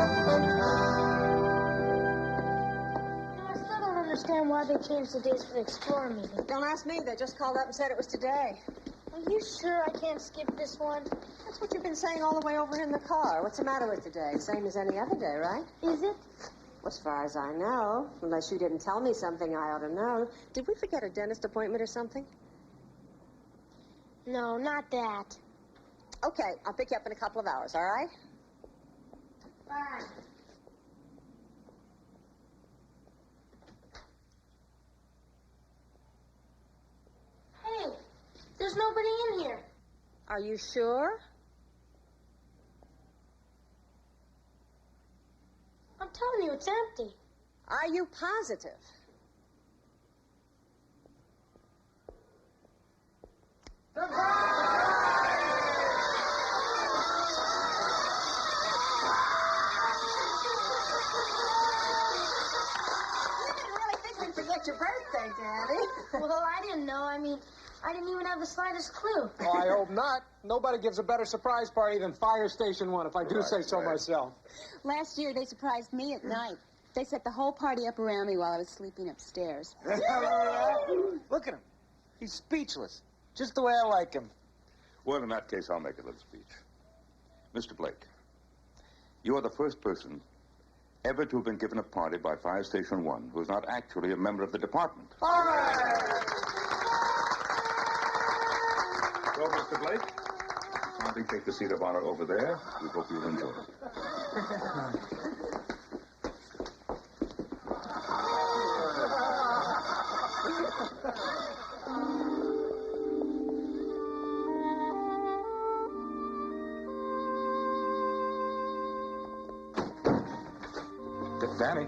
I still don't understand why they changed the dates for the Explorer meeting. Don't ask me. They just called up and said it was today. Are you sure I can't skip this one? That's what you've been saying all the way over in the car. What's the matter with today? Same as any other day, right? Is it? As far as I know, unless you didn't tell me something I ought to know. Did we forget a dentist appointment or something? No, not that. Okay, I'll pick you up in a couple of hours, all right? Bye. Hey, there's nobody in here. Are you sure? I'm telling you, it's empty. Are you positive? Forget your birthday, Daddy. Well, I didn't know. I mean, I didn't even have the slightest clue. Oh, I hope not. Nobody gives a better surprise party than Fire Station 1, if I do say so myself. Last year, they surprised me at night. They set the whole party up around me while I was sleeping upstairs. Look at him. He's speechless. Just the way I like him. Well, in that case, I'll make a little speech. Mr. Blake, you are the first person ever to have been given a party by Fire Station 1 who is not actually a member of the department. All right. So, Mr. Blake, kindly take the seat of honor over there. We hope you'll enjoy it. Danny.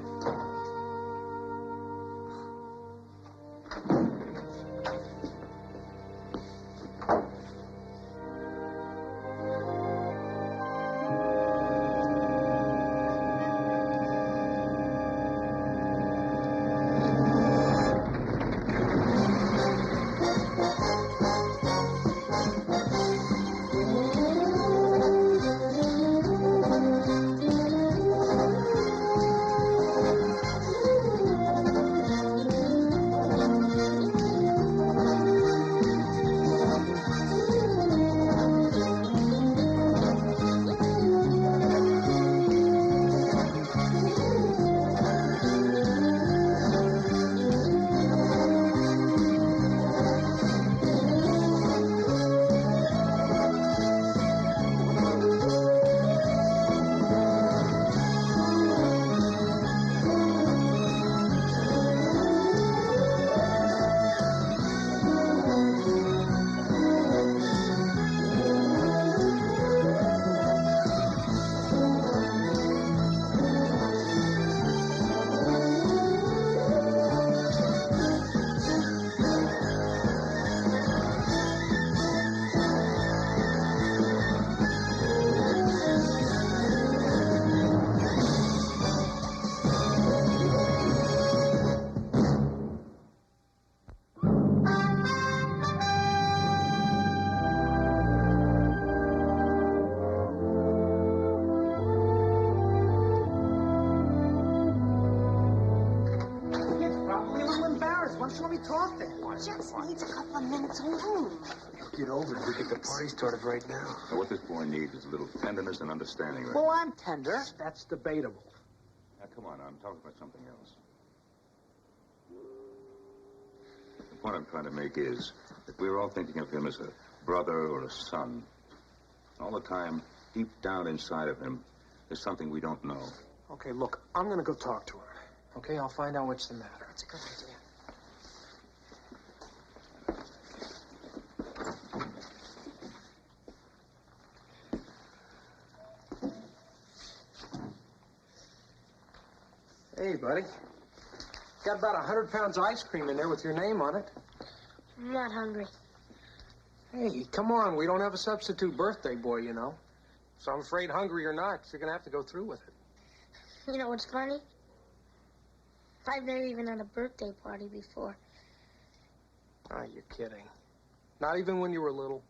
Just needs a couple of minutes alone. Get over it. We get the party started right now. Now, what this boy needs is a little tenderness and understanding. Right? Well, I'm tender. That's debatable. Now, come on. I'm talking about something else. The point I'm trying to make is that we're all thinking of him as a brother or a son. All the time, deep down inside of him, there's something we don't know. Okay, look, I'm going to go talk to her. Okay, I'll find out what's the matter. That's a good idea. Hey, buddy. Got about 100 pounds of ice cream in there with your name on it. I'm not hungry. Hey, come on. We don't have a substitute birthday boy, you know. So I'm afraid, hungry or not, you're going to have to go through with it. You know what's funny? I've never even had a birthday party before. Oh, you're kidding. Not even when you were little?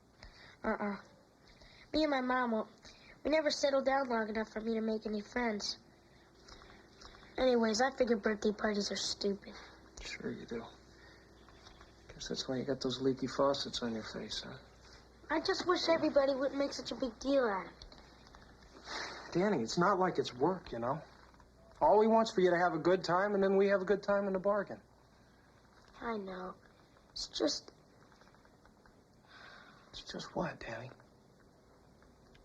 Me and my mom, We never settled down long enough for me to make any friends. Anyways, I figure birthday parties are stupid. Sure you do. Guess that's why you got those leaky faucets on your face, huh? I just wish everybody wouldn't make such a big deal out of it. Danny, it's not like it's work, you know? All we want's for you to have a good time, and then we have a good time in the bargain. I know. It's just... It's just what, Danny?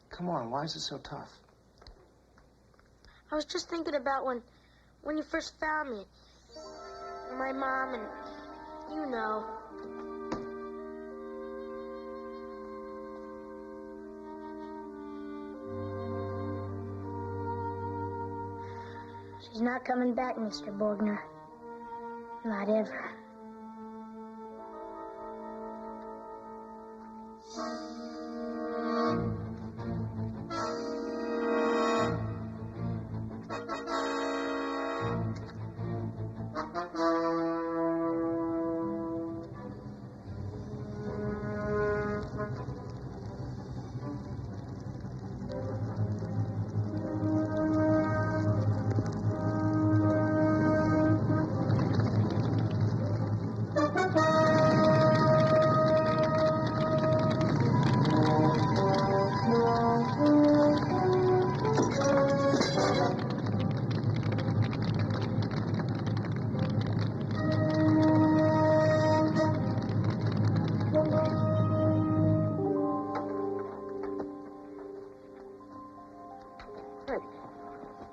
Come on, why is it so tough? I was just thinking about when you first found me. My mom and... you know. She's not coming back, Mr. Borgner. Not ever.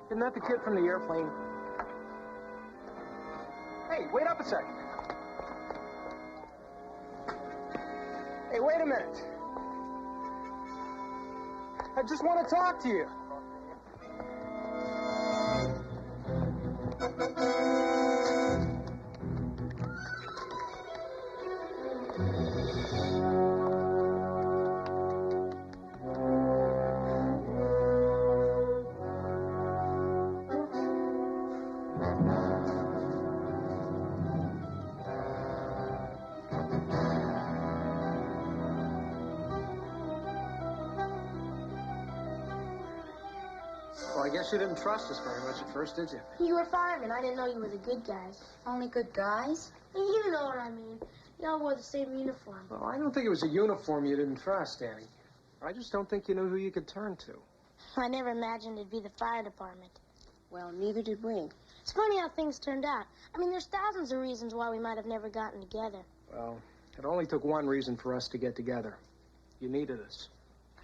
Isn't that the kid from the airplane? Hey, wait up a second. Hey, wait a minute. I just want to talk to you. Well, I guess you didn't trust us very much at first, did you? You were firemen. I didn't know you were the good guys. Only good guys? You know what I mean. Y'all wore the same uniform. Well, I don't think it was a uniform you didn't trust, Danny. I just don't think you knew who you could turn to. I never imagined it'd be the fire department. Well, neither did we. It's funny how things turned out. I mean, there's thousands of reasons why we might have never gotten together. Well, it only took one reason for us to get together. You needed us.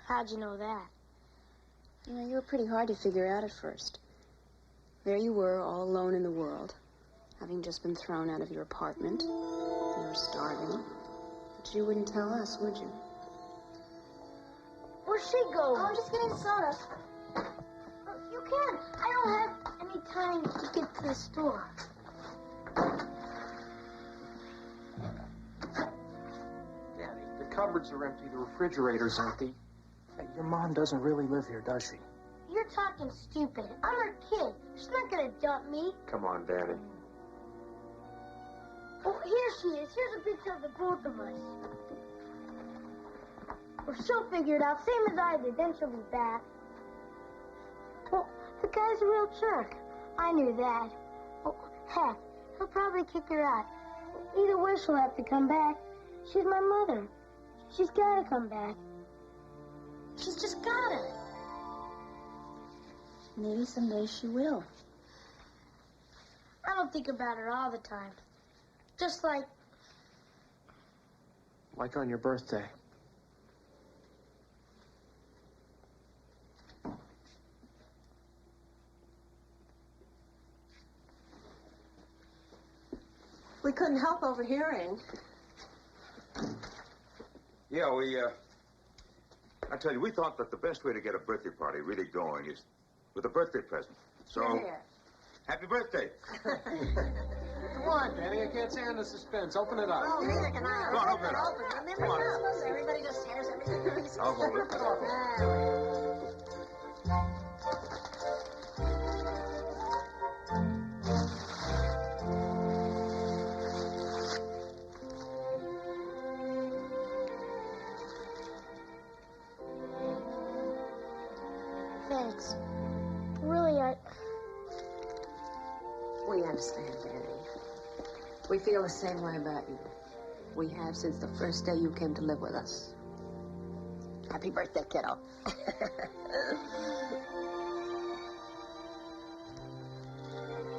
How'd you know that? You know, you were pretty hard to figure out at first. There you were, all alone in the world, having just been thrown out of your apartment. You were starving. But you wouldn't tell us, would you? Where'd she go? Oh, I'm just getting soda. You can. I don't have any time to get to the store. Danny, the cupboards are empty, the refrigerator's empty. Hey, your mom doesn't really live here, does she? You're talking stupid. I'm her kid. She's not gonna dump me. Come on, Danny. Oh, here she is. Here's a picture of the both of us. Well, she'll figure it out, same as I did. Then she'll be back. Well, the guy's a real jerk. I knew that. Oh, heck, he'll probably kick her out. Either way, she'll have to come back. She's my mother. She's gotta come back. She's just gotta. Maybe someday she will. I don't think about her all the time. Just like... Like on your birthday. We couldn't help overhearing. Yeah, I tell you, we thought that the best way to get a birthday party really going is with a birthday present. So, Here. happy birthday. Come on, Danny, I can't stand the suspense. Open it up. Oh, neither can I. Come on, open it up. And then Come on. everybody just hears everything. I'll hold it. I'll hold it. Really, We understand, Danny. We feel the same way about you. We have since the first day you came to live with us. Happy birthday, kiddo.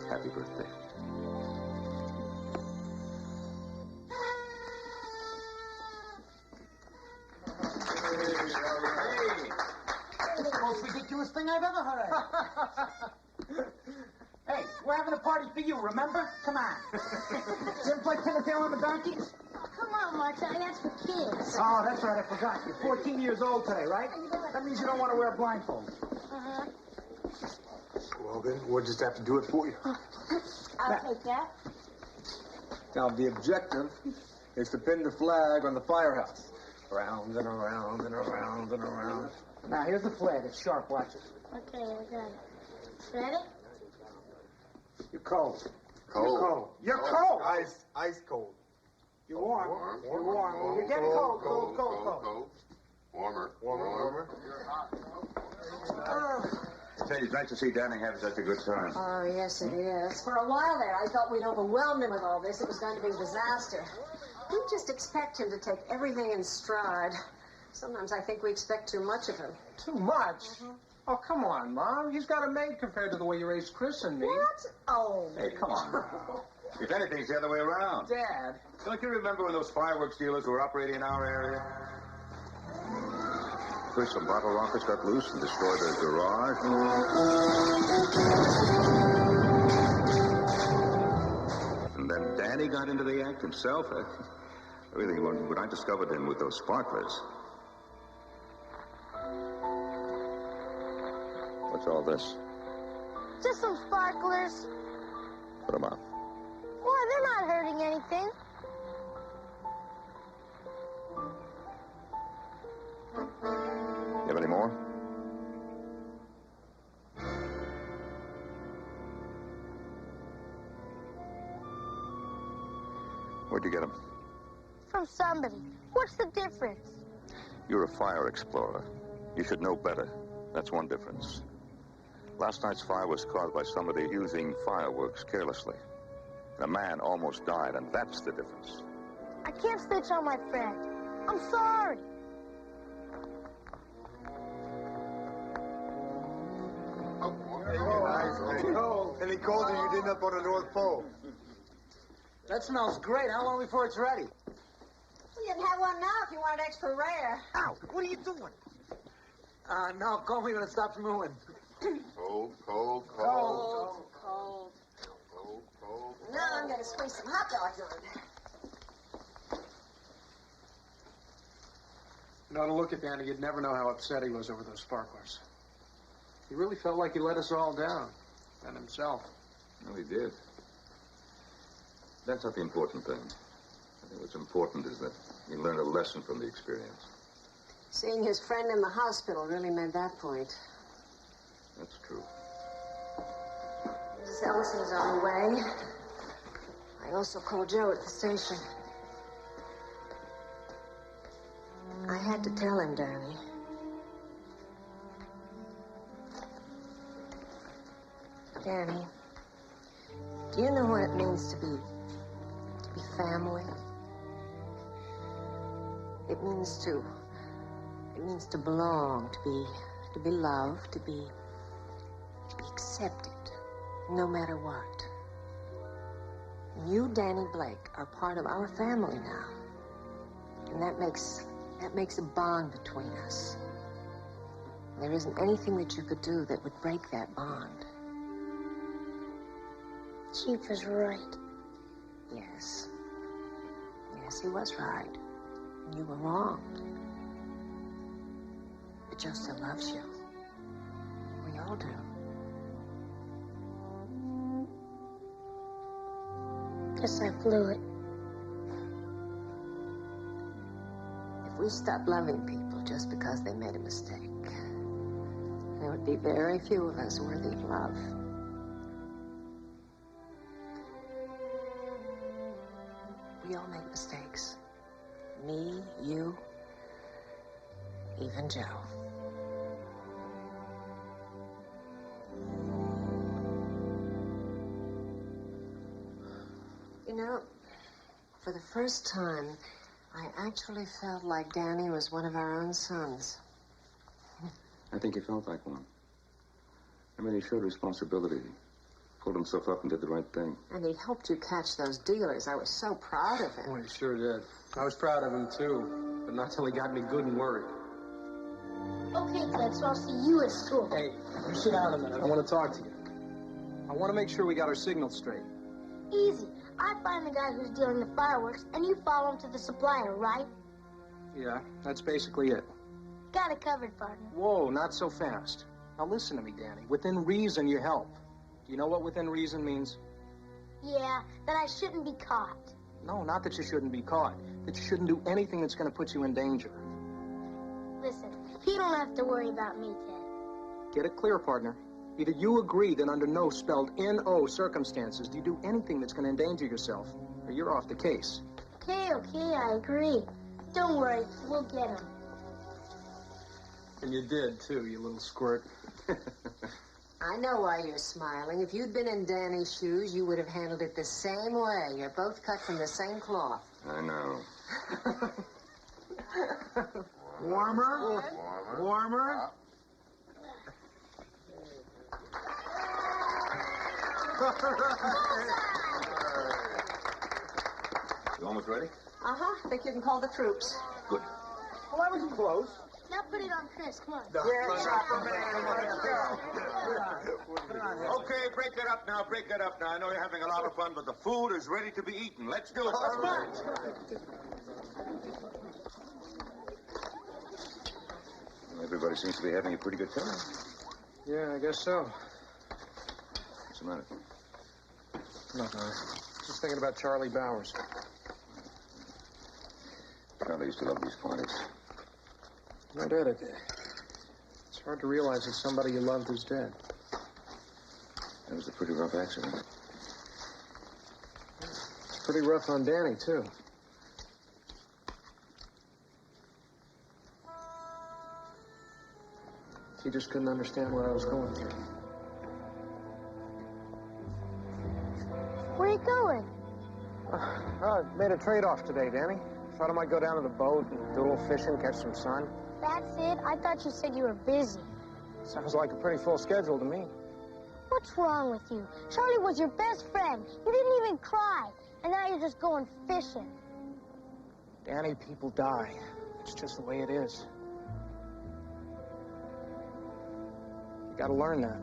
Happy birthday. Most ridiculous thing I've ever heard. Hey, we're having a party for you, remember? Come on. You ever play pin the tail on the donkeys? come on, Martha. That's for kids. Oh, that's right, I forgot. You're 14 years old today, right? That means you don't want to wear a blindfold. Uh-huh. Well, then, we'll just have to do it for you. I'll take that. Now, the objective is to pin the flag on the firehouse. Around and around and around and around. Now, here's the flag. It's sharp. Watch it. Okay, I got it. Ready? You're cold. Cold. You're cold. You're cold. Ice cold. You're warm. You're warm. You're getting cold. Cold. Warmer. I tell you, it's nice to see Danny have such a good time. Oh, yes, it is. For a while there, I thought we'd overwhelmed him with all this. It was going to be a disaster. We just expect him to take everything in stride. Sometimes I think we expect too much of him. Too much? Oh, come on, Mom. He's got a maid compared to the way you raised Chris and me. What? Oh. Hey, come on now. If anything, it's the other way around. Dad. Don't you remember when those fireworks dealers were operating in our area? First, some bottle rockets got loose and destroyed their garage. And then Danny got into the act himself. Really, when I discovered him with those sparklers. What's all this? Just some sparklers. Put them out. Why, they're not hurting anything. You have any more? Where'd you get them? From somebody. What's the difference? You're a fire explorer. You should know better. That's one difference. Last night's fire was caused by somebody using fireworks carelessly. A man almost died, and that's the difference. I can't snitch on my friend. I'm sorry. Any colder you didn't up on the North Pole. That smells great. How long before it's ready? Well, you can have one now if you want it extra rare. Ow! What are you doing? No, call me when it stops moving. Cold. Cold. Now I'm going to squeeze some hot dogs on it. You know, to look at Danny, you'd never know how upset he was over those sparklers. He really felt like he let us all down. And himself. No, he did. That's not the important thing. I think what's important is that he learned a lesson from the experience. Seeing his friend in the hospital really made that point. That's true. Mrs. Ellison's on the way. I also called Joe at the station. I had to tell him, Danny. Danny, do you know what it means to be family? It means to belong, to be loved, to be accepted, no matter what. And you, Danny Blake, are part of our family now. And that makes a bond between us. There isn't anything that you could do that would break that bond. Chief was right. Yes. Yes, he was right. And you were wrong. But Joe still loves you. We all do. Guess I blew it. If we stopped loving people just because they made a mistake, there would be very few of us worthy of love. We all make mistakes. Me, you, even Joe. You know, for the first time, I actually felt like Danny was one of our own sons. I think he felt like one. I mean, he showed responsibility. He pulled himself up and did the right thing. And he helped you catch those dealers. I was so proud of him. Oh, he sure did. I was proud of him, too. But not till he got me good and worried. Okay, Ted, so I'll see you at school. Hey, you sit down a minute. I want to talk to you. I want to make sure we got our signals straight. Easy. I find the guy who's dealing the fireworks, and you follow him to the supplier, right? Yeah, that's basically it. Got it covered, partner. Whoa, not so fast. Now listen to me, Danny. Within reason, you help. Do you know what within reason means? Yeah, that I shouldn't be caught. No, not that you shouldn't be caught. That you shouldn't do anything that's going to put you in danger. Listen, you don't have to worry about me, Ted. Get it clear, partner. Either you agree that under no spelled N-O circumstances do you do anything that's going to endanger yourself, or you're off the case. Okay, I agree. Don't worry, we'll get him. And you did, too, you little squirt. I know why you're smiling. If you'd been in Danny's shoes, you would have handled it the same way. You're both cut from the same cloth. I know. Warmer? Warmer? You almost ready? Uh-huh. Think you can call the troops. Good. Well, I was close. Now put it on Chris, come on. Okay, break it up now, break it up now. I know you're having a lot of fun, but the food is ready to be eaten. Let's do it. Everybody seems to be having a pretty good time. Yeah, I guess so. What's the matter? Nothing. Just thinking about Charlie Bowers. Charlie used to love these parties. No doubt it did. It's hard to realize that somebody you loved is dead. That was a pretty rough accident. It's pretty rough on Danny, too. He just couldn't understand what I was going through. Where are you going? I made a trade-off today, Danny. Thought I might go down to the boat and do a little fishing, catch some sun. That's it? I thought you said you were busy. Sounds like a pretty full schedule to me. What's wrong with you? Charlie was your best friend. You didn't even cry. And now you're just going fishing. Danny, people die. It's just the way it is. You gotta learn that.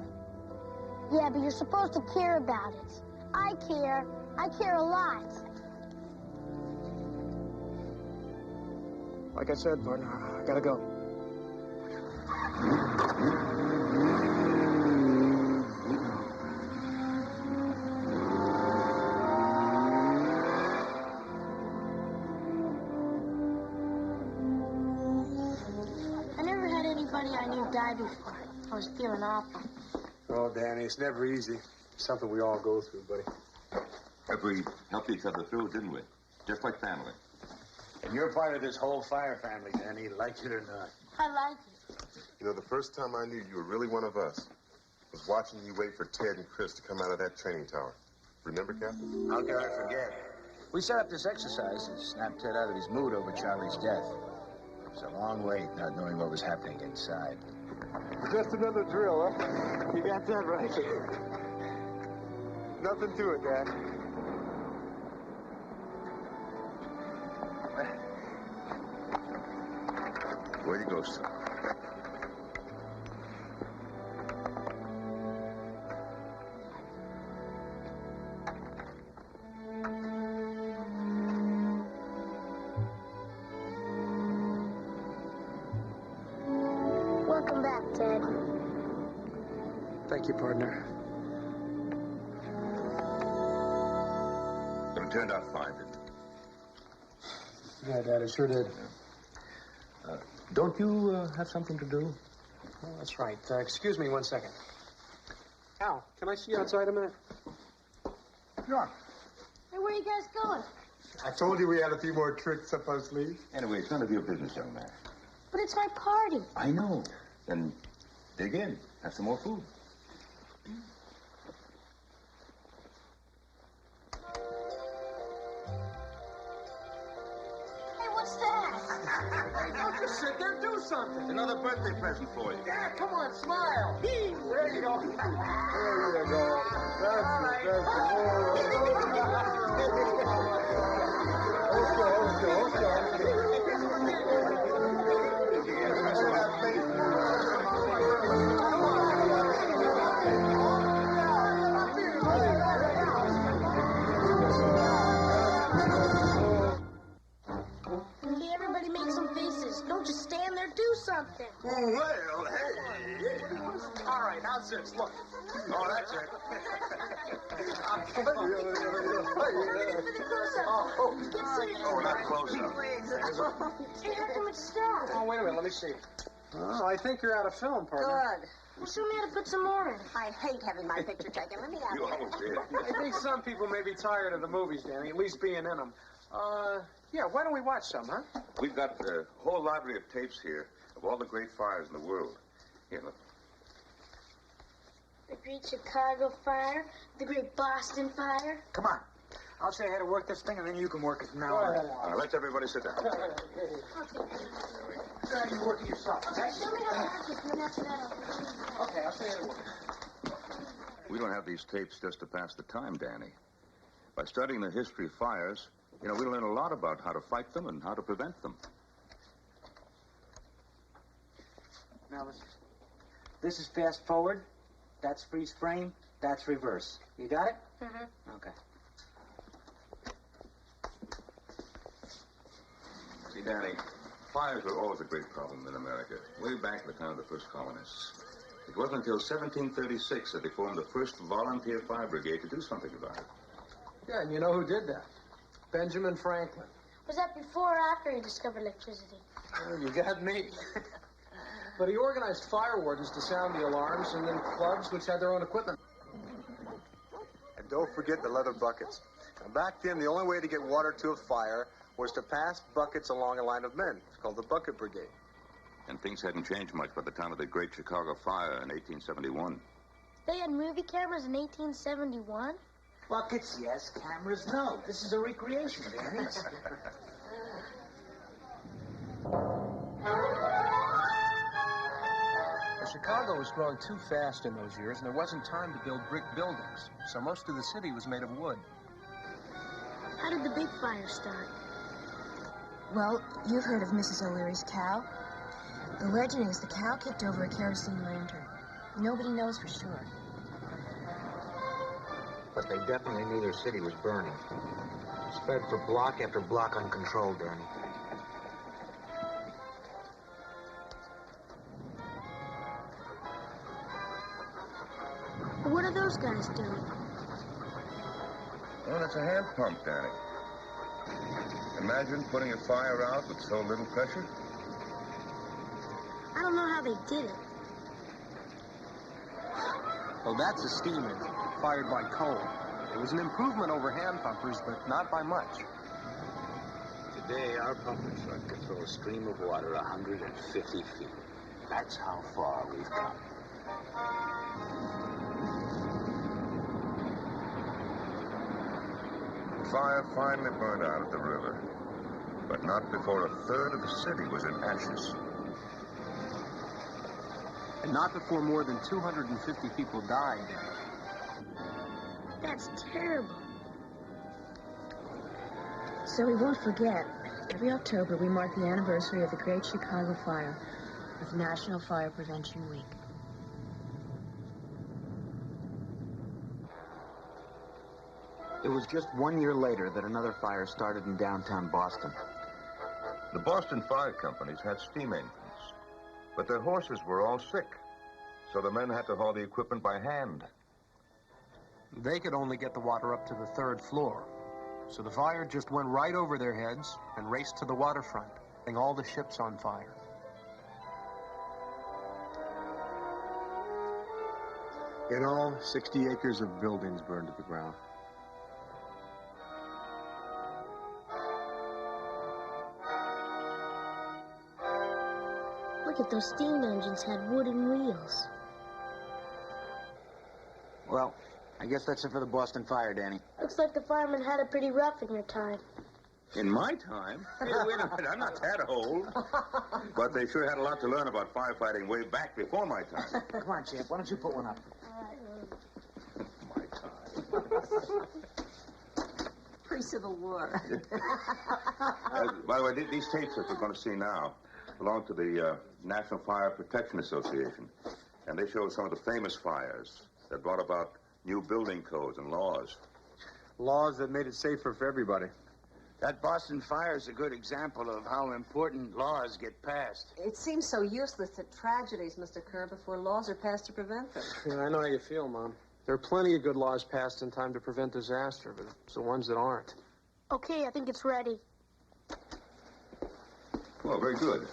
Yeah, but you're supposed to care about it. I care. I care a lot. Like I said, partner, I gotta go. I never had anybody I knew die before. I was feeling awful. Oh, Danny, it's never easy. It's something we all go through, buddy. But we helped each other through, didn't we? Just like family. And you're part of this whole fire family, Danny, like it or not. I like it. You know, the first time I knew you were really one of us was watching you wait for Ted and Chris to come out of that training tower. Remember, Captain? How could I forget? We set up this exercise and snapped Ted out of his mood over Charlie's death. It was a long wait, not knowing what was happening inside. Just another drill, huh? You got that right. Nothing to it, Dad. Where you go, son? Welcome back, Ted. Thank you, partner. But it turned out fine, didn't it? Yeah, Dad, it sure did. Don't you have something to do? Oh, that's right. Excuse me 1 second. Al, can I see you outside a minute? Sure. Hey, where are you guys going? I told you we had a few more tricks up our sleeve. Anyway, it's none of your business, young man. But it's my party. I know. Then dig in. Have some more food. Don't just sit there, do something. Another birthday present for you. Yeah, come on, smile. There you go. There you go. That's it. Okay, everybody make some faces. Don't just stand there, do something. Well, hey. All right, how's this? Look. Oh, that's it. For the close-up. Get serious. Oh, not close up. Hey, how come it's stopped? Oh, wait a minute, let me see. Oh, I think you're out of film, partner. Good. Well, show me how to put some more in. I hate having my picture taken. Let me You have it. always did. I think some people may be tired of the movies, Danny, at least being in them. Yeah, why don't we watch some, huh? We've got a whole library of tapes here of all the great fires in the world. Here, look. The Great Chicago Fire, the Great Boston Fire. Come on. I'll show you how to work this thing, and then you can work it from now on. Now, let's everybody sit down. You work it yourself. Show me how to work it, and then after that I'll... Okay, I'll show you how to work. We don't have these tapes just to pass the time, Danny. By studying the history of fires, we learn a lot about how to fight them and how to prevent them. Now, listen. This is fast forward. That's freeze frame. That's reverse. You got it? Mm-hmm. Okay. See, Danny, fires were always a great problem in America, way back at the time of the first colonists. It wasn't until 1736 that they formed the first volunteer fire brigade to do something about it. Yeah, and you know who did that? Benjamin Franklin. Was that before or after he discovered electricity? Oh, you got me. But he organized fire wardens to sound the alarms, and then clubs which had their own equipment. And don't forget the leather buckets. Now, back then, the only way to get water to a fire was to pass buckets along a line of men. It's called the bucket brigade. And things hadn't changed much by the time of the Great Chicago Fire in 1871. They had movie cameras in 1871? Buckets, yes. Cameras, no. This is a recreation, Danny. Chicago was growing too fast in those years, and there wasn't time to build brick buildings, so most of the city was made of wood. How did the big fire start? Well, you've heard of Mrs. O'Leary's cow. The legend is the cow kicked over a kerosene lantern. Nobody knows for sure. But they definitely knew their city was burning. Spread for block after block uncontrolled, Danny. What are those guys doing? Well, it's a hand pump, Danny. Imagine putting a fire out with so little pressure. I don't know how they did it. Well, that's a steam engine, fired by coal. It was an improvement over hand pumpers, but not by much. Today, our pumping truck can throw a stream of water 150 feet. That's how far we've come. The fire finally burned out at the river, but not before a third of the city was in ashes. And not before more than 250 people died. That's terrible. So we won't forget. Every October, we mark the anniversary of the Great Chicago Fire with National Fire Prevention Week. It was just 1 year later that another fire started in downtown Boston. The Boston Fire Companies had steam engines, but their horses were all sick, so the men had to haul the equipment by hand. They could only get the water up to the 3rd floor, so the fire just went right over their heads and raced to the waterfront, setting all the ships on fire. In all, 60 acres of buildings burned to the ground. Look at those steam engines had wooden wheels. Well, I guess that's it for the Boston Fire, Danny. Looks like the firemen had it pretty rough in your time. In my time? Hey, wait a minute, I'm not that old. But they sure had a lot to learn about firefighting way back before my time. Come on, Champ. Why don't you put one up? My time. Pre-Civil War. By the way, these tapes that we're going to see now belong to the National Fire Protection Association. And they show some of the famous fires that brought about new building codes and laws. Laws that made it safer for everybody. That Boston fire is a good example of how important laws get passed. It seems so useless that tragedies must occur before laws are passed to prevent them. Yeah, I know how you feel, Mom. There are plenty of good laws passed in time to prevent disaster, but it's the ones that aren't. Okay, I think it's ready. Well, very good.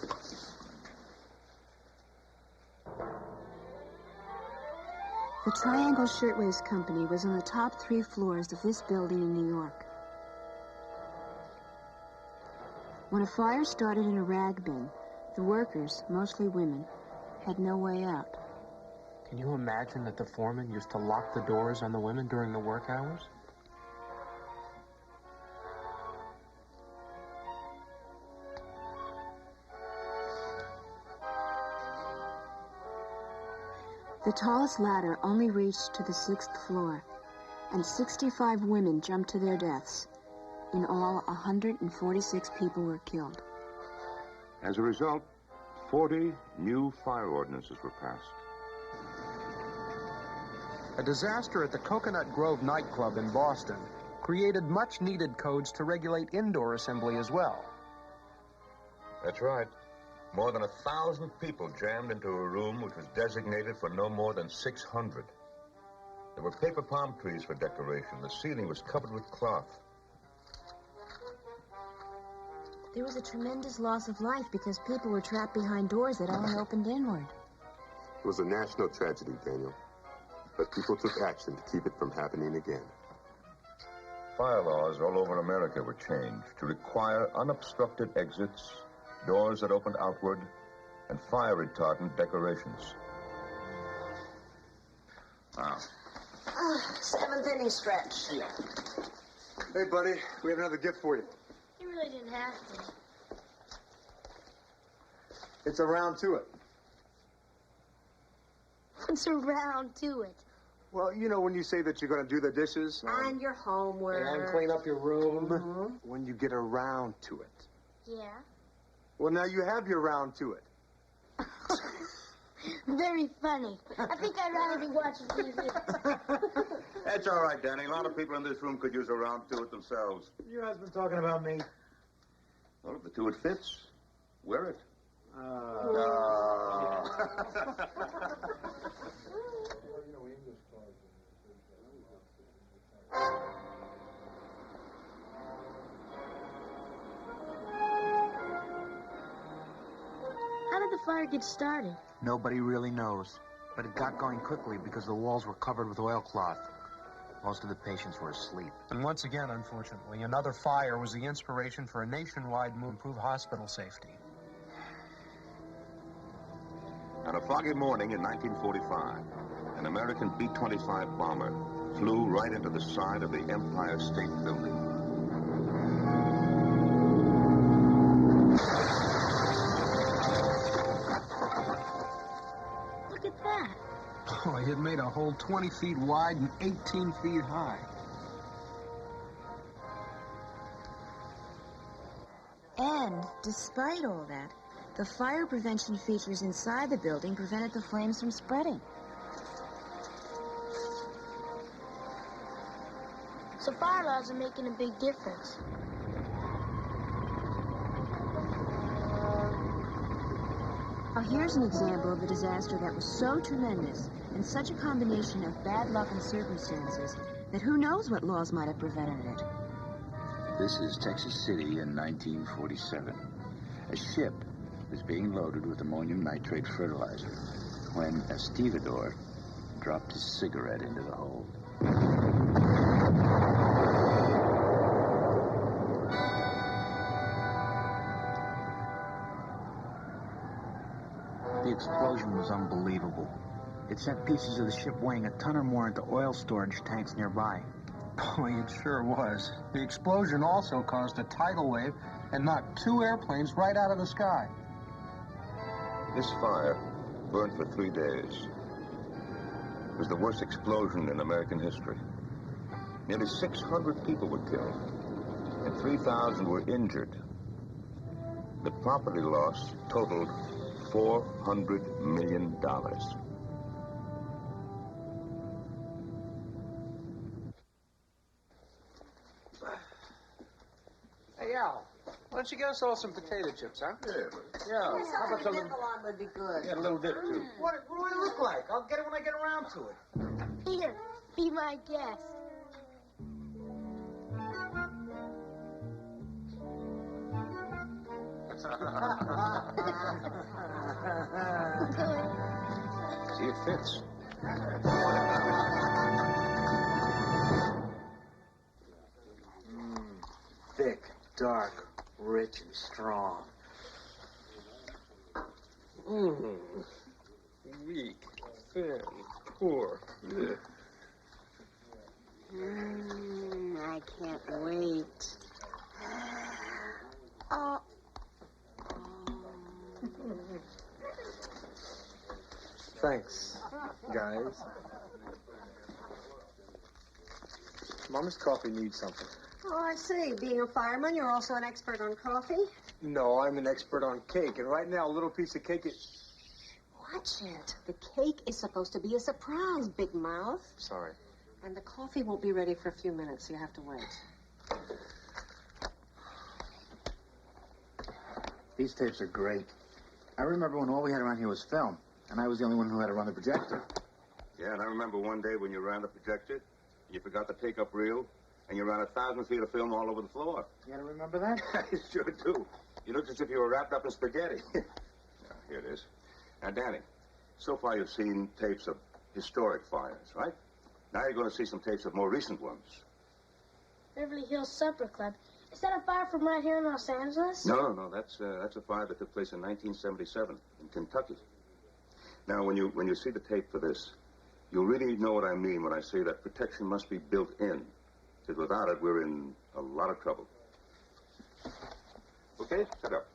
The Triangle Shirtwaist Company was on the top 3 floors of this building in New York. When a fire started in a rag bin, the workers, mostly women, had no way out. Can you imagine that the foreman used to lock the doors on the women during the work hours? The tallest ladder only reached to the 6th floor, and 65 women jumped to their deaths. In all, 146 people were killed. As a result, 40 new fire ordinances were passed. A disaster at the Coconut Grove nightclub in Boston created much-needed codes to regulate indoor assembly as well. That's right. More than 1,000 people jammed into a room which was designated for no more than 600. There were paper palm trees for decoration. The ceiling was covered with cloth. There was a tremendous loss of life because people were trapped behind doors that only opened inward. It was a national tragedy, Daniel. But people took action to keep it from happening again. Fire laws all over America were changed to require unobstructed exits, doors that opened outward, and fire retardant decorations. Wow. 7th inning stretch. Hey, buddy, we have another gift for you. You really didn't have to. It's a round to it. It's around to it. Well, you know when you say that you're going to do the dishes And your homework. and clean up your room, when you get around to it. Yeah. Well, now you have your round to it. Very funny. I think I'd rather be watching TV. That's all right, Danny. A lot of people in this room could use a round to it themselves. Your husband talking about me. Well, if the two it fits, wear it. How did the fire get started? Nobody really knows, but it got going quickly because the walls were covered with oilcloth. Most of the patients were asleep. And once again, unfortunately, another fire was the inspiration for a nationwide move to improve hospital safety. On a foggy morning in 1945, an American B-25 bomber flew right into the side of the Empire State Building. Look at that. Oh, it made a hole 20 feet wide and 18 feet high. And, despite all that, the fire prevention features inside the building prevented the flames from spreading. So fire laws are making a big difference. Now here's an example of a disaster that was so tremendous and such a combination of bad luck and circumstances that who knows what laws might have prevented it. This is Texas City in 1947. A ship was being loaded with ammonium nitrate fertilizer when a stevedore dropped his cigarette into the hold. The explosion was unbelievable. It sent pieces of the ship weighing a ton or more into oil storage tanks nearby. Boy, it sure was. The explosion also caused a tidal wave and knocked 2 airplanes right out of the sky. This fire burned for 3 days. It was the worst explosion in American history. Nearly 600 people were killed, and 3,000 were injured. The property loss totaled $400 million. Hey, Al, why don't you get us all some potato chips, huh? Yeah, how about some... Nicolon would be good. Yeah, a little dip, too. What do I look like? I'll get it when I get around to it. Here, be my guest. See, it fits. Thick, dark, rich, and strong. Weak, thin, poor. I can't wait. Oh. Thanks, guys. Mama's coffee needs something. Oh, I see. Being a fireman, you're also an expert on coffee? No, I'm an expert on cake, and right now a little piece of cake is... Watch it. The cake is supposed to be a surprise, Big Mouth. Sorry. And the coffee won't be ready for a few minutes, so you have to wait. These tapes are great. I remember when all we had around here was film, and I was the only one who had to run the projector. Yeah, and I remember one day when you ran the projector, you forgot to take up reel, and you ran 1,000 feet of film all over the floor. You gotta remember that? I sure do. You looked as if you were wrapped up in spaghetti. Yeah, here it is. Now, Danny, so far you've seen tapes of historic fires, right? Now you're going to see some tapes of more recent ones. Beverly Hills Supper Club. Is that a fire from right here in Los Angeles? No, that's a fire that took place in 1977 in Kentucky. Now, when you see the tape for this, you'll really know what I mean when I say that protection must be built in. Because without it, we're in a lot of trouble. Okay, set up.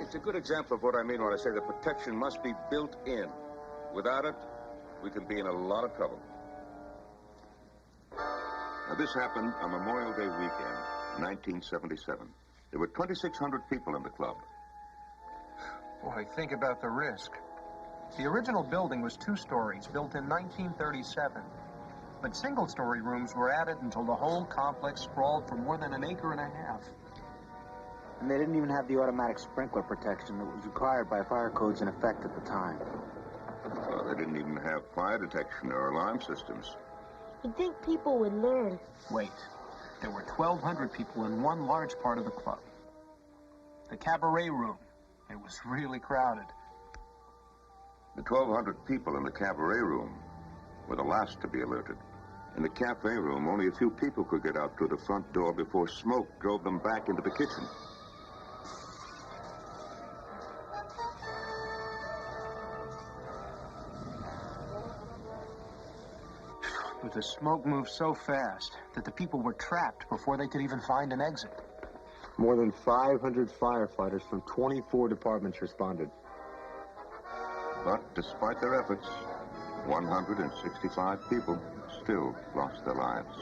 It's a good example of what I mean when I say that protection must be built in. Without it, we could be in a lot of trouble. Now, this happened on Memorial Day weekend, 1977. There were 2,600 people in the club. Boy, think about the risk. The original building was 2 stories, built in 1937. But single-story rooms were added until the whole complex sprawled for more than 1.5 acres. And they didn't even have the automatic sprinkler protection that was required by fire codes in effect at the time. Well, they didn't even have fire detection or alarm systems. You'd think people would learn. Wait, there were 1,200 people in one large part of the club. The cabaret room. It was really crowded. The 1,200 people in the cabaret room were the last to be alerted. In the cafe room, only a few people could get out through the front door before smoke drove them back into the kitchen. But the smoke moved so fast that the people were trapped before they could even find an exit. More than 500 firefighters from 24 departments responded. But despite their efforts, 165 people still lost their lives.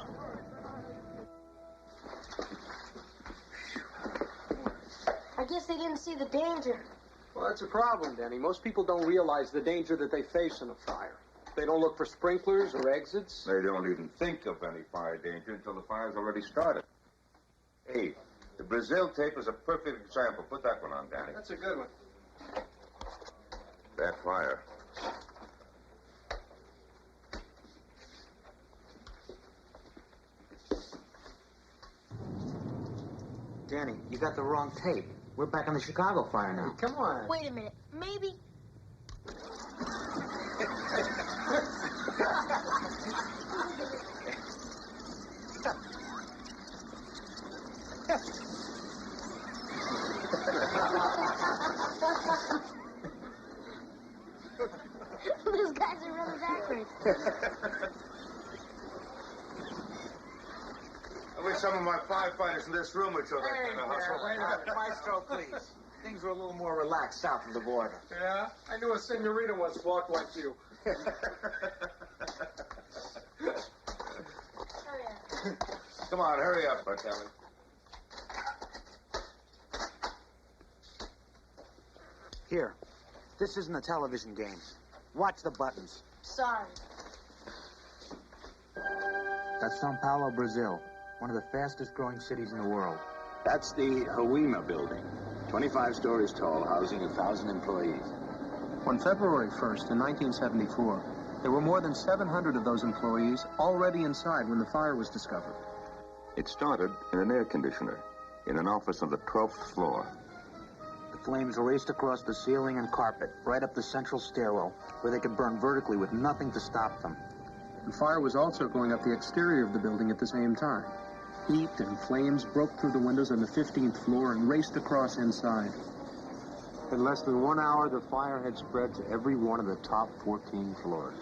I guess they didn't see the danger. Well, that's a problem, Danny. Most people don't realize the danger that they face in a fire. They don't look for sprinklers or exits. They don't even think of any fire danger until the fire's already started. Hey, the Brazil tape is a perfect example. Put that one on, Danny. That's a good one. That fire. Danny, you got the wrong tape. We're back on the Chicago fire now. Come on. Wait a minute. Maybe... guys are running backwards. I wish some of my firefighters in this room would show that kind of hustle. Wait a minute. Maestro, please. Things were a little more relaxed south of the border. Yeah? I knew a senorita once walked like you. Come on, hurry up, Bartelli. Here. This isn't a television game. Watch the buttons. Sorry. That's Sao Paulo, Brazil, one of the fastest growing cities in the world. That's the Hoima building, 25 stories tall, housing 1,000 employees. On February 1st, in 1974, there were more than 700 of those employees already inside when the fire was discovered. It started in an air conditioner in an office on the 12th floor. The flames raced across the ceiling and carpet, right up the central stairwell, where they could burn vertically with nothing to stop them. The fire was also going up the exterior of the building at the same time. Heat and flames broke through the windows on the 15th floor and raced across inside. In less than 1 hour, the fire had spread to every one of the top 14 floors.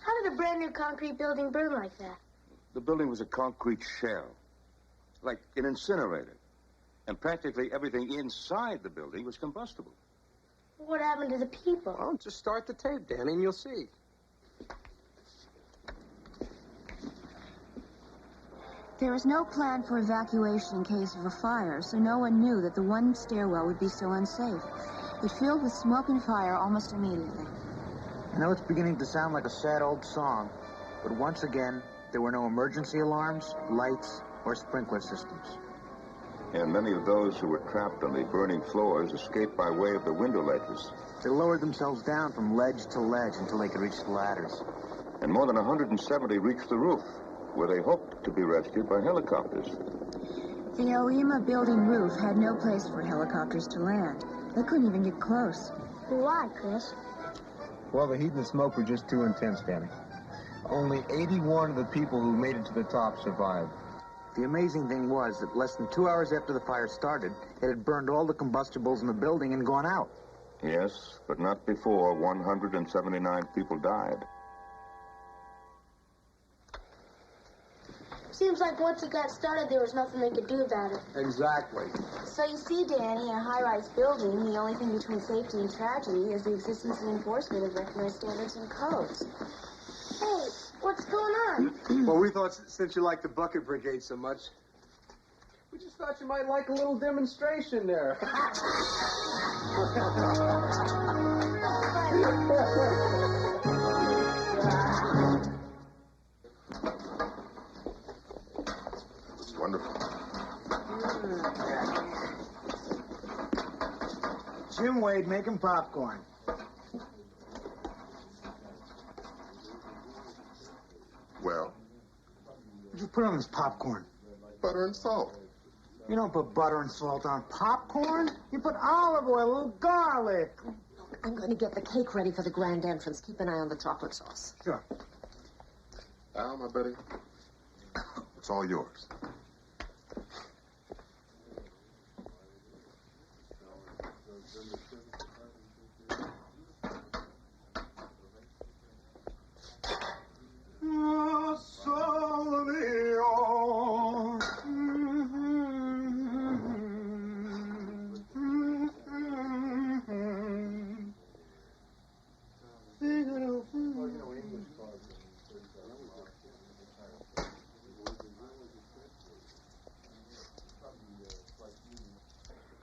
How did a brand new concrete building burn like that? The building was a concrete shell, like an incinerator. And practically everything inside the building was combustible. What happened to the people? Well, just start the tape, Danny, and you'll see. There was no plan for evacuation in case of a fire, so no one knew that the one stairwell would be so unsafe. It filled with smoke and fire almost immediately. I know it's beginning to sound like a sad old song, but once again, there were no emergency alarms, lights, or sprinkler systems. And many of those who were trapped on the burning floors escaped by way of the window ledges. They lowered themselves down from ledge to ledge until they could reach the ladders. And more than 170 reached the roof, where they hoped to be rescued by helicopters. The Oima building roof had no place for helicopters to land. They couldn't even get close. Why, Chris? Well, the heat and the smoke were just too intense, Danny. Only 81 of the people who made it to the top survived. The amazing thing was that less than 2 hours after the fire started, it had burned all the combustibles in the building and gone out. Yes, but not before 179 people died. Seems like once it got started, there was nothing they could do about it. Exactly. So you see, Danny, in a high-rise building, the only thing between safety and tragedy is the existence and enforcement of recognized standards and codes. Hey, what's going on? Well, we thought since you like the bucket brigade so much, We just thought you might like a little demonstration there. It's wonderful. Jim Wade making popcorn. Well, What'd you put on this popcorn? butter and salt. You don't put butter and salt on popcorn. You put olive oil, a little garlic. I'm going to get the cake ready for the grand entrance. Keep an eye on the chocolate sauce. Sure. Al, my buddy, it's all yours.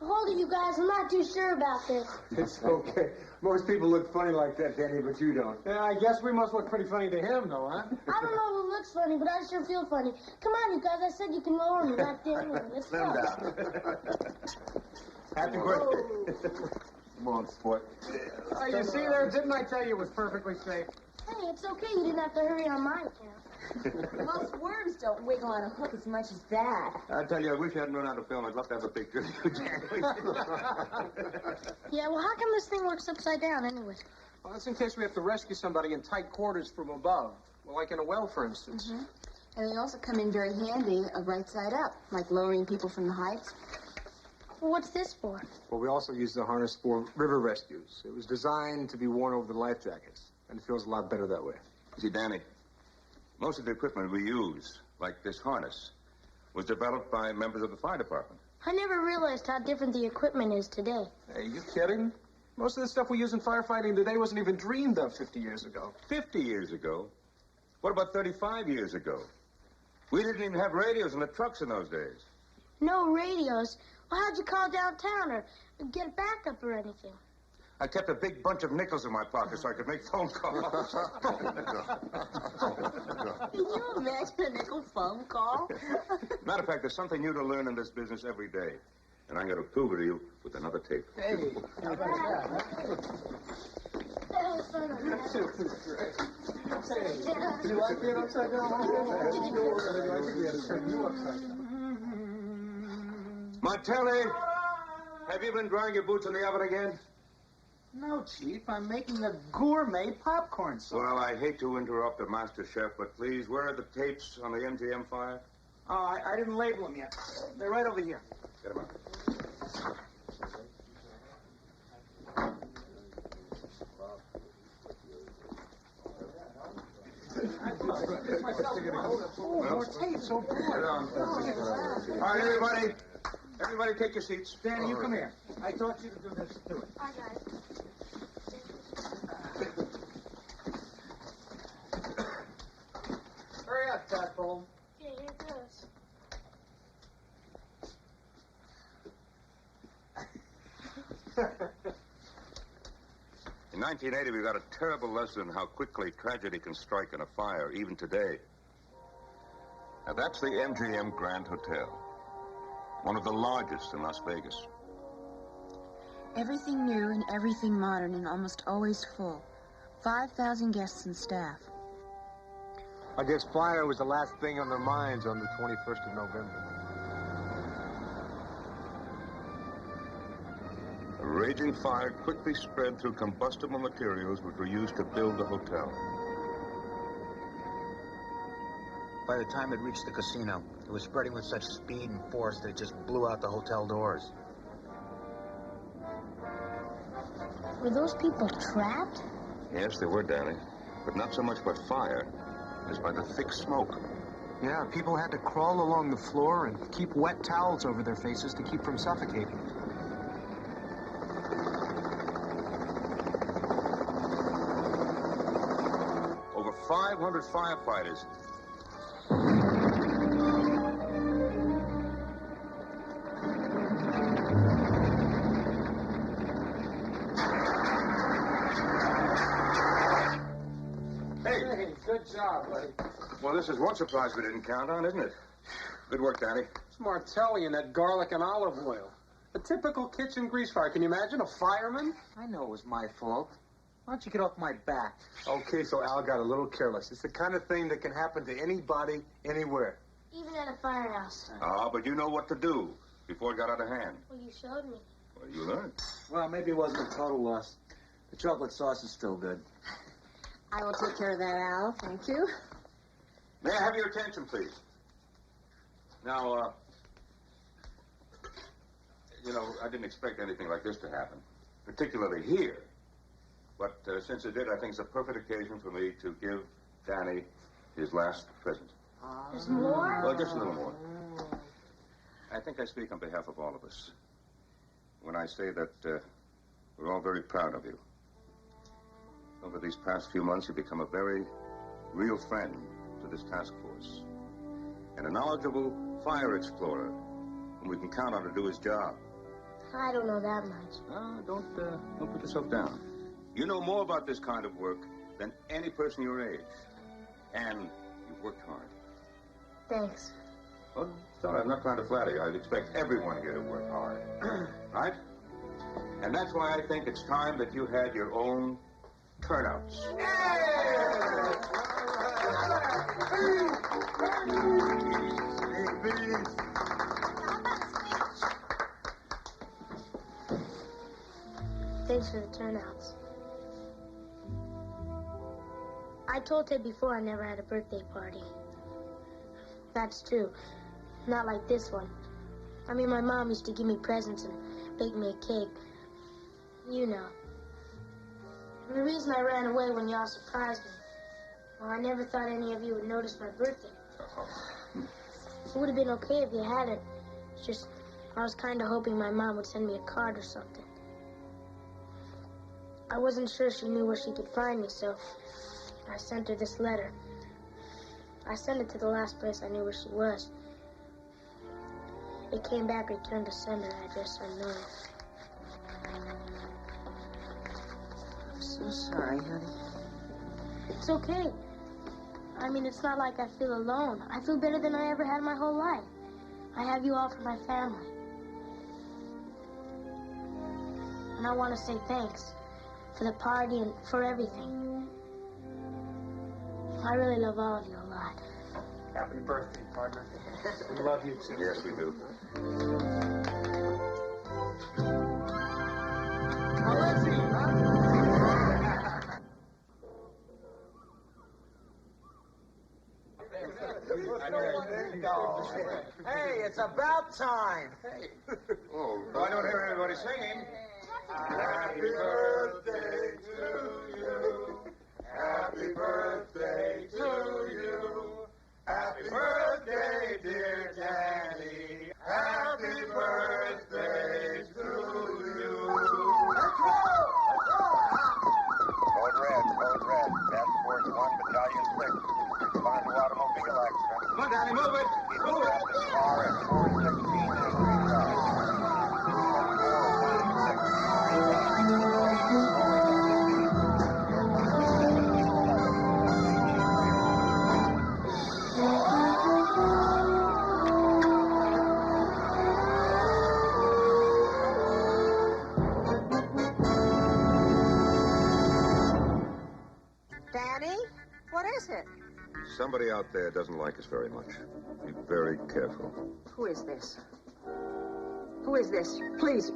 Hold it, you guys. I'm not too sure about this. it's okay. Most people look funny like that, Danny, but you don't. Yeah, I guess we must look pretty funny to him, though, huh? I don't know who looks funny, but I sure feel funny. Come on, you guys. I said you can lower me, not down. Let's go. Happy birthday. Come on, sport. You see there? Didn't I tell you it was perfectly safe? Hey, it's okay. You didn't have to hurry on my account. Most worms don't wiggle on a hook as much as that. I tell you, I wish I hadn't run out of film. I'd love to have a picture of you, Janet. Yeah, well, how come this thing works upside down anyway? Well, that's in case we have to rescue somebody in tight quarters from above. Well, like in a well, for instance. Mm-hmm. And they also come in very handy right side up, like lowering people from the heights. What's this for? Well, we also use the harness for river rescues. It was designed to be worn over the life jackets, and it feels a lot better that way. See, Danny, most of the equipment we use, like this harness, was developed by members of the fire department. I never realized how different the equipment is today. Hey, you kidding? Most of the stuff we use in firefighting today wasn't even dreamed of 50 years ago. 50 years ago? What about 35 years ago? We didn't even have radios in the trucks in those days. No radios? Well, how'd you call downtown or get backup or anything? I kept a big bunch of nickels in my pocket so I could make phone calls. Can you imagine a nickel phone call? Matter of fact, there's something new to learn in this business every day. And I'm going to prove it to you with another tape. Hey, how about that? Hey, you like being upside down? Martelli, have you been drying your boots in the oven again? No, Chief. I'm making a gourmet popcorn sauce. Well, I hate to interrupt the master chef, but please, where are the tapes on the MGM fire? Oh, I didn't label them yet. They're right over here. Get them out. More tapes, oh boy. All right, everybody. Everybody take your seats. Danny, you come here. I taught you to do this. Do it. I got it. Hurry up, tadpole. Yeah, here it goes. In 1980, we got a terrible lesson in how quickly tragedy can strike in a fire, even today. Now, that's the MGM Grand Hotel, one of the largest in Las Vegas. Everything new and everything modern and almost always full. 5,000 guests and staff. I guess fire was the last thing on their minds on the 21st of November. A raging fire quickly spread through combustible materials which were used to build the hotel. By the time it reached the casino, it was spreading with such speed and force that it just blew out the hotel doors. Were those people trapped? Yes, they were, Danny, but not so much by fire as by the thick smoke. Yeah, people had to crawl along the floor and keep wet towels over their faces to keep from suffocating. Over 500 firefighters. Hey, good job, buddy. Well, this is one surprise we didn't count on, isn't it? Good work, Danny. It's Martelli and that garlic and olive oil. A typical kitchen grease fire. Can you imagine a fireman? I know it was my fault. Why don't you get off my back? Okay, so Al got a little careless. It's the kind of thing that can happen to anybody, anywhere. Even at a firehouse. Ah, but you know what to do before it got out of hand. Well, you showed me. Well, you learned. Well, maybe it wasn't a total loss. The chocolate sauce is still good. I will take care of that, Al. Thank you. May I have your attention, please? Now, I didn't expect anything like this to happen, particularly here. But since it did, I think it's a perfect occasion for me to give Danny his last present. There's more? Well, just a little more. I think I speak on behalf of all of us when I say that we're all very proud of you. Over these past few months, you've become a very real friend to this task force and a knowledgeable fire explorer whom we can count on to do his job. I don't know that much. Don't put yourself down. You know more about this kind of work than any person your age. And you've worked hard. Thanks. Well, sorry, I'm not trying to flatter you. I'd expect everyone here to work hard. Right? And that's why I think it's time that you had your own turnouts. Thanks for the turnouts. I told Ted before I never had a birthday party. That's true. Not like this one. I mean, my mom used to give me presents and bake me a cake. You know. And the reason I ran away when y'all surprised me, well, I never thought any of you would notice my birthday. It would have been okay if you hadn't. It's just, I was kind of hoping my mom would send me a card or something. I wasn't sure she knew where she could find me, so I sent her this letter. I sent it to the last place I knew where she was. It came back returned to sender address unknown. I'm so sorry, honey. It's okay. I mean, it's not like I feel alone. I feel better than I ever had my whole life. I have you all for my family. And I want to say thanks for the party and for everything. I really love all of you a lot. Happy birthday, partner. We love you too. Yes, we do. Hey, it's about time. Oh, I don't hear anybody singing. Happy birthday to you. Happy birthday to you. Happy birthday, dear Daddy. Happy birthday to you. Code red. Task Force 1, Battalion 6. Respond to automobile accident. Come on, Danny, move it. Move it. The car at 416 Henry Drive. Danny? What is it? Somebody out there doesn't like us very much. Be very careful. Who is this? Who is this? Please.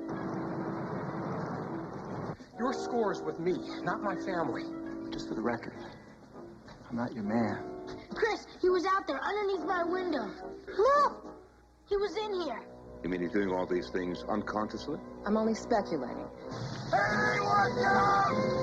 Your score's with me, not my family. Just for the record, I'm not your man. Chris, he was out there underneath my window. Look! He was in here. You mean he's doing all these things unconsciously? I'm only speculating. Hey, watch out!